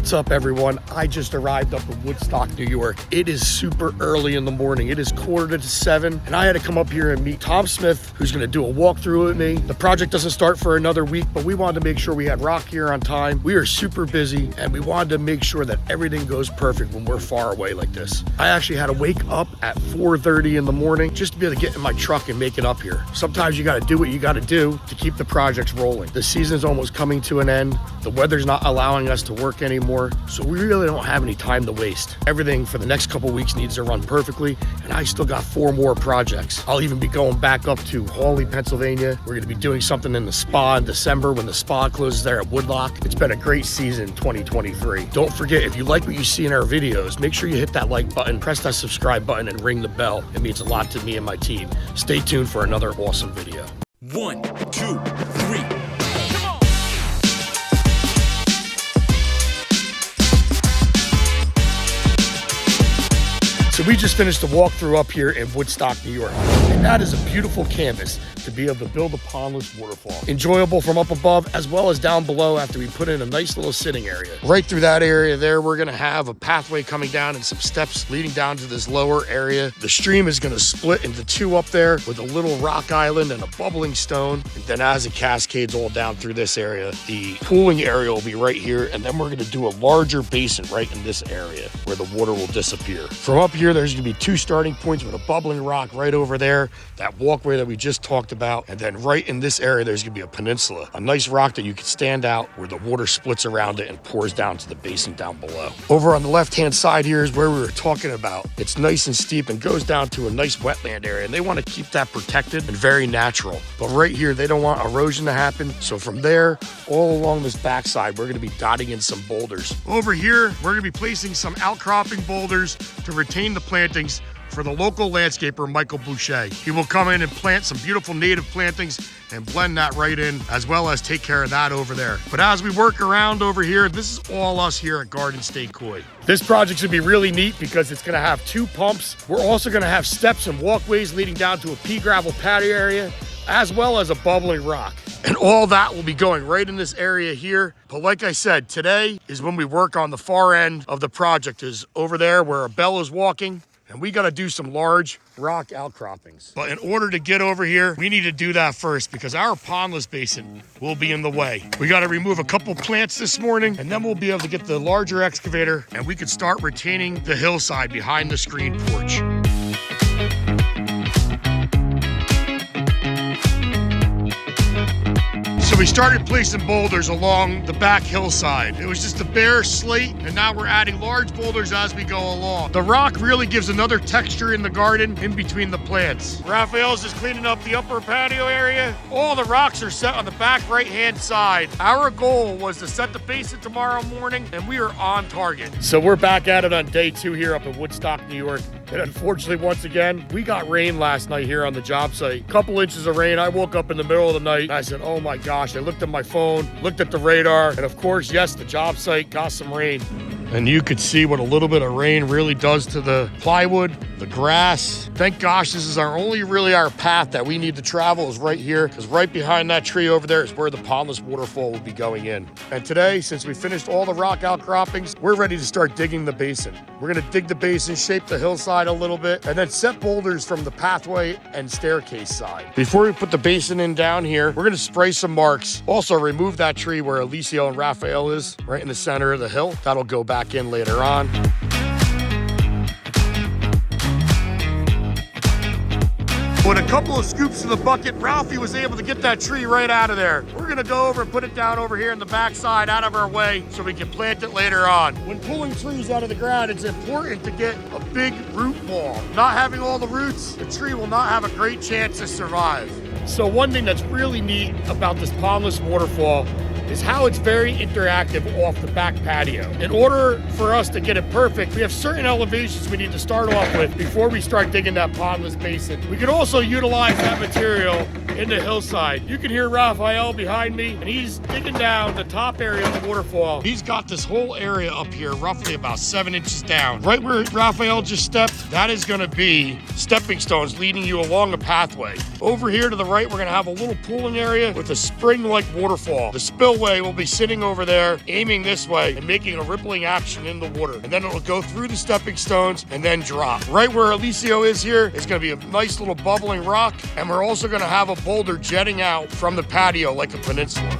What's up, everyone? I just arrived up in Woodstock, New York. It is super early in the morning. It is 6:45, and I had to come up here and meet Tom Smith, who's gonna do a walkthrough with me. The project doesn't start for another week, but we wanted to make sure we had rock here on time. We are super busy, and we wanted to make sure that everything goes perfect when we're far away like this. I actually had to wake up at 4:30 in the morning just to be able to get in my truck and make it up here. Sometimes you gotta do what you gotta do to keep the projects rolling. The season's almost coming to an end. The weather's not allowing us to work anymore, so we really don't have any time to waste. Everything for the next couple weeks needs to run perfectly, and I still got 4 more projects. I'll even be going back up to Hawley, Pennsylvania. We're gonna be doing something in the spa in December when the spa closes there at Woodstock. It's been a great season, 2023. Don't forget, if you like what you see in our videos, make sure you hit that like button, press that subscribe button, and ring the bell. It means a lot to me and my team. Stay tuned for another awesome video. 1, 2, 3. So we just finished the walkthrough up here in Woodstock, New York. And that is a beautiful canvas to be able to build a pondless waterfall. Enjoyable from up above as well as down below after we put in a nice little sitting area. Right through that area there, we're gonna have a pathway coming down and some steps leading down to this lower area. The stream is gonna split into 2 up there with a little rock island and a bubbling stone. And then as it cascades all down through this area, the pooling area will be right here. And then we're gonna do a larger basin right in this area where the water will disappear. From up here, there's gonna be 2 starting points with a bubbling rock right over there, that walkway that we just talked about. And then right in this area, there's gonna be a peninsula, a nice rock that you can stand out where the water splits around it and pours down to the basin down below. Over on the left-hand side here is where we were talking about. It's nice and steep and goes down to a nice wetland area, and they wanna keep that protected and very natural. But right here, they don't want erosion to happen. So from there, all along this backside, we're gonna be dotting in some boulders. Over here, we're gonna be placing some outcropping boulders to retain the plantings for the local landscaper, Michael Boucher. He will come in and plant some beautiful native plantings and blend that right in, as well as take care of that over there. But as we work around over here, this is all us here at Garden State Koi. This project should be really neat because it's gonna have 2 pumps. We're also gonna have steps and walkways leading down to a pea gravel patio area, as well as a bubbling rock. And all that will be going right in this area here. But like I said, today is when we work on the far end of the project, is over there where Belle is walking. And we gotta do some large rock outcroppings. But in order to get over here, we need to do that first because our pondless basin will be in the way. We gotta remove a couple plants this morning, and then we'll be able to get the larger excavator and we could start retaining the hillside behind the screen porch. So we started placing boulders along the back hillside. It was just a bare slate, and now we're adding large boulders as we go along. The rock really gives another texture in the garden in between the plants. Raphael's just cleaning up the upper patio area. All the rocks are set on the back right-hand side. Our goal was to set the basin tomorrow morning, and we are on target. So we're back at it on day 2 here up in Woodstock, New York. And unfortunately, once again, we got rain last night here on the job site. Couple inches of rain. I woke up in the middle of the night and I said, oh my gosh. I looked at my phone, looked at the radar, and of course, yes, the job site got some rain. And you could see what a little bit of rain really does to the plywood, the grass. Thank gosh, this is our path that we need to travel is right here, because right behind that tree over there is where the pondless waterfall will be going in. And today, since we finished all the rock outcroppings, we're ready to start digging the basin. We're gonna dig the basin, shape the hillside a little bit, and then set boulders from the pathway and staircase side. Before we put the basin in down here, we're gonna spray some marks. Also remove that tree where Alicio and Raphael is, right in the center of the hill. That'll go back in later on. With a couple of scoops in the bucket, Ralphie was able to get that tree right out of there. We're gonna go over and put it down over here in the backside out of our way so we can plant it later on. When pulling trees out of the ground, it's important to get a big root ball. Not having all the roots, the tree will not have a great chance to survive. So one thing that's really neat about this pondless waterfall is how it's very interactive off the back patio. In order for us to get it perfect, we have certain elevations we need to start off with before we start digging that pondless basin. We could also utilize that material in the hillside. You can hear Raphael behind me, and he's digging down the top area of the waterfall. He's got this whole area up here, roughly about 7 inches down. Right where Raphael just stepped, that is gonna be stepping stones leading you along a pathway. Over here to the right, we're gonna have a little pooling area with a spring-like waterfall. The spill spillway will be sitting over there, aiming this way and making a rippling action in the water. And then it'll go through the stepping stones and then drop. Right where Alicio is here, it's gonna be a nice little bubbling rock. And we're also gonna have a boulder jetting out from the patio like a peninsula.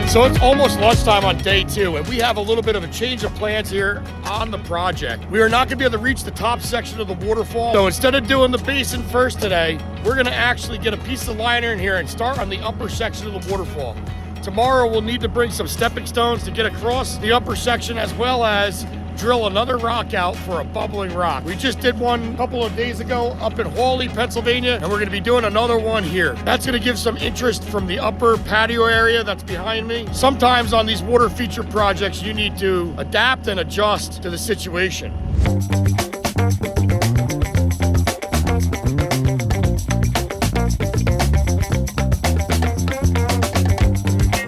So it's almost lunchtime on day 2, and we have a little bit of a change of plans here on the project. We are not gonna be able to reach the top section of the waterfall. So instead of doing the basin first today, we're gonna actually get a piece of liner in here and start on the upper section of the waterfall. Tomorrow we'll need to bring some stepping stones to get across the upper section, as well as drill another rock out for a bubbling rock. We just did one a couple of days ago up in Hawley, Pennsylvania, and we're gonna be doing another one here. That's gonna give some interest from the upper patio area that's behind me. Sometimes on these water feature projects, you need to adapt and adjust to the situation.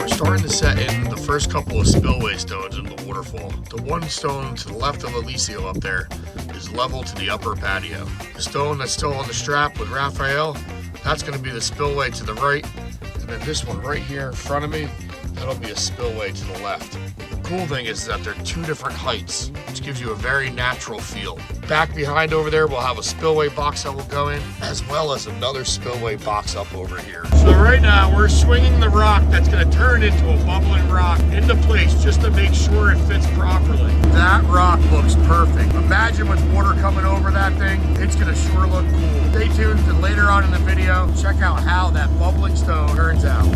We're starting to set in the first couple of spillway stones in the waterfall. The one stone to the left of Alicio up there is level to the upper patio. The stone that's still on the strap with Raphael, that's going to be the spillway to the right. And then this one right here in front of me, that'll be a spillway to the left. The cool thing is that they're 2 different heights, which gives you a very natural feel. Back behind over there, we'll have a spillway box that will go in, as well as another spillway box up over here. So right now, we're swinging the rock that's gonna turn into a bubbling rock into place just to make sure it fits properly. That rock looks perfect. Imagine with water coming over that thing, it's gonna sure look cool. Stay tuned to later on in the video, check out how that bubbling stone turns out.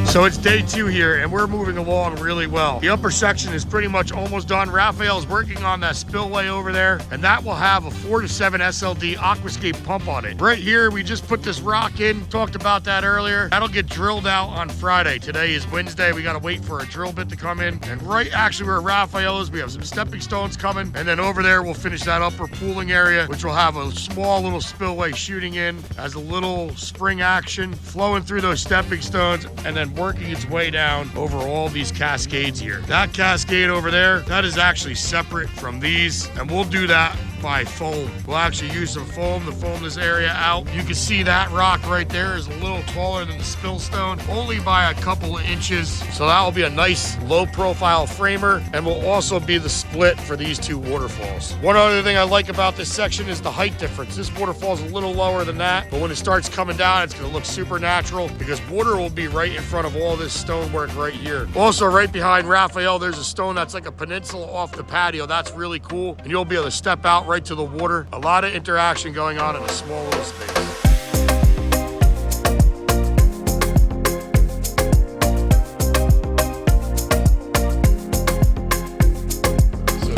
So it's day 2 here, and we're moving along really well. The upper section is pretty much almost done. Raphael's working on that spillway over there, and that will have a 4 to 7 SLD aquascape pump on it. Right here, we just put this rock in, talked about that earlier. That'll get drilled out on Friday. Today is Wednesday. We gotta wait for a drill bit to come in. And right actually where Raphael is, we have some stepping stones coming. And then over there, we'll finish that upper pooling area, which will have a small little spillway shooting in as a little spring action, flowing through those stepping stones, and then working its way down over all these cascades here. That cascade over there, that is actually separate from these, and we'll do that by foam. We'll actually use some foam to foam this area out. You can see that rock right there is a little taller than the spill stone, only by a couple of inches. So that will be a nice low profile framer, and will also be the split for these 2 waterfalls. One other thing I like about this section is the height difference. This waterfall is a little lower than that, but when it starts coming down, it's gonna look super natural because water will be right in front of all this stonework right here. Also right behind Raphael, there's a stone that's like a peninsula off the patio. That's really cool, and you'll be able to step out right to the water. A lot of interaction going on in a small little space.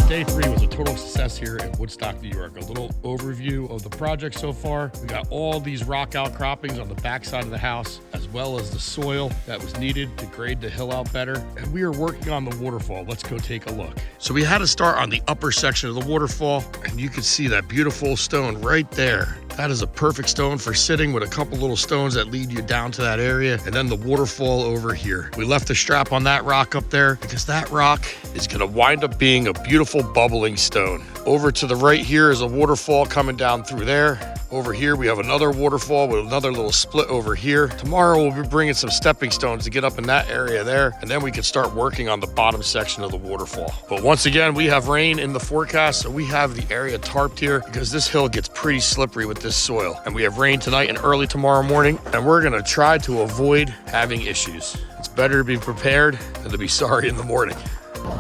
Day 3 was a total success here at Woodstock, New York. A little overview of the project so far. We got all these rock outcroppings on the back side of the house, as well as the soil that was needed to grade the hill out better. And we are working on the waterfall. Let's go take a look. So we had to start on the upper section of the waterfall, and you can see that beautiful stone right there. That is a perfect stone for sitting, with a couple little stones that lead you down to that area, and then the waterfall over here. We left the strap on that rock up there because that rock is gonna wind up being a beautiful bubbling stone. Over to the right here is a waterfall coming down through there. Over here, we have another waterfall with another little split over here. Tomorrow, we'll be bringing some stepping stones to get up in that area there, and then we can start working on the bottom section of the waterfall. But once again, we have rain in the forecast, so we have the area tarped here because this hill gets pretty slippery with this soil. And we have rain tonight and early tomorrow morning, and we're gonna try to avoid having issues. It's better to be prepared than to be sorry in the morning.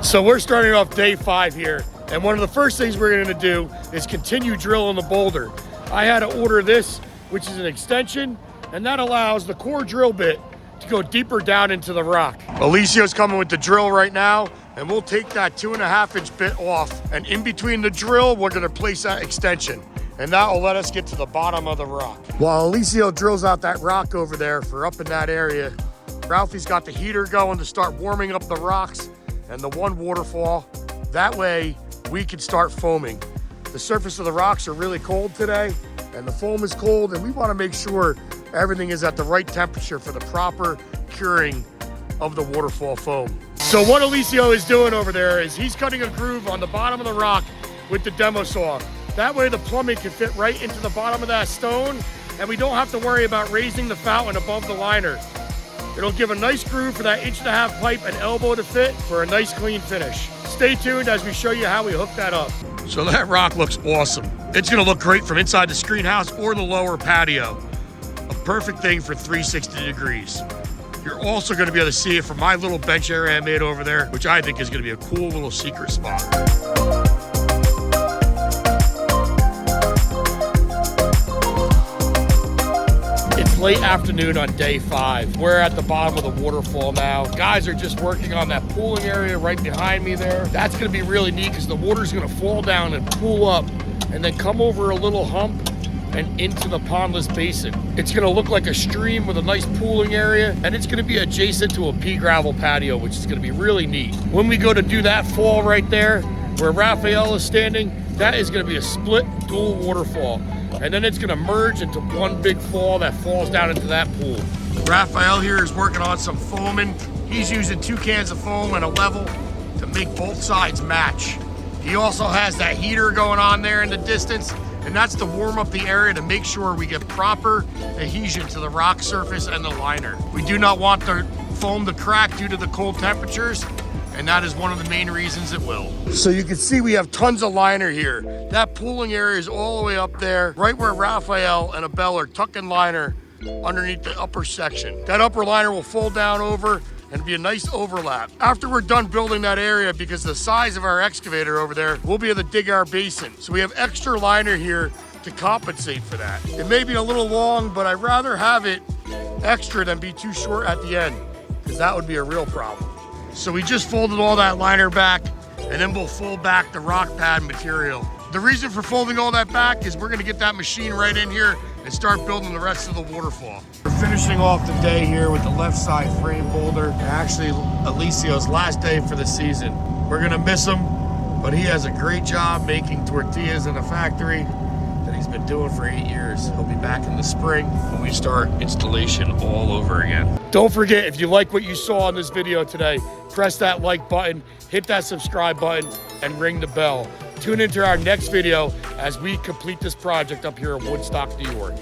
So we're starting off day 5 here, and one of the first things we're gonna do is continue drilling the boulder. I had to order this, which is an extension, and that allows the core drill bit to go deeper down into the rock. Alicio's coming with the drill right now, and we'll take that 2.5-inch bit off, and in between the drill, we're gonna place that extension, and that will let us get to the bottom of the rock. While Alicio drills out that rock over there for up in that area, Ralphie's got the heater going to start warming up the rocks and the one waterfall. That way, we can start foaming. The surface of the rocks are really cold today, and the foam is cold, and we want to make sure everything is at the right temperature for the proper curing of the waterfall foam. So what Alicio is doing over there is he's cutting a groove on the bottom of the rock with the demo saw. That way the plumbing can fit right into the bottom of that stone, and we don't have to worry about raising the fountain above the liner. It'll give a nice groove for that 1.5 inch pipe and elbow to fit for a nice clean finish. Stay tuned as we show you how we hook that up. So that rock looks awesome. It's gonna look great from inside the screen house or the lower patio. A perfect thing for 360 degrees. You're also gonna be able to see it from my little bench area I made over there, which I think is gonna be a cool little secret spot. Late afternoon on day 5. We're at the bottom of the waterfall now. Guys are just working on that pooling area right behind me there. That's gonna be really neat because the water's gonna fall down and pool up and then come over a little hump and into the pondless basin. It's gonna look like a stream with a nice pooling area, and it's gonna be adjacent to a pea gravel patio, which is gonna be really neat. When we go to do that fall right there, where Raphael is standing, that is gonna be a split dual waterfall. And then it's gonna merge into one big fall that falls down into that pool. Raphael here is working on some foaming. He's using 2 cans of foam and a level to make both sides match. He also has that heater going on there in the distance, and that's to warm up the area to make sure we get proper adhesion to the rock surface and the liner. We do not want the foam to crack due to the cold temperatures, and that is one of the main reasons it will. So you can see we have tons of liner here. That pooling area is all the way up there, right where Raphael and Abel are tucking liner underneath the upper section. That upper liner will fold down over and be a nice overlap. After we're done building that area, because of the size of our excavator over there, we'll be able to dig our basin. So we have extra liner here to compensate for that. It may be a little long, but I'd rather have it extra than be too short at the end, because that would be a real problem. So we just folded all that liner back, and then we'll fold back the rock pad material. The reason for folding all that back is we're gonna get that machine right in here and start building the rest of the waterfall. We're finishing off the day here with the left side frame boulder. Actually, Alicio's last day for the season. We're gonna miss him, but he has a great job making tortillas in a factory that he's been doing for 8 years. He'll be back in the spring when we start installation all over again. Don't forget, if you like what you saw in this video today, press that like button, hit that subscribe button, and ring the bell. Tune into our next video as we complete this project up here in Woodstock, New York.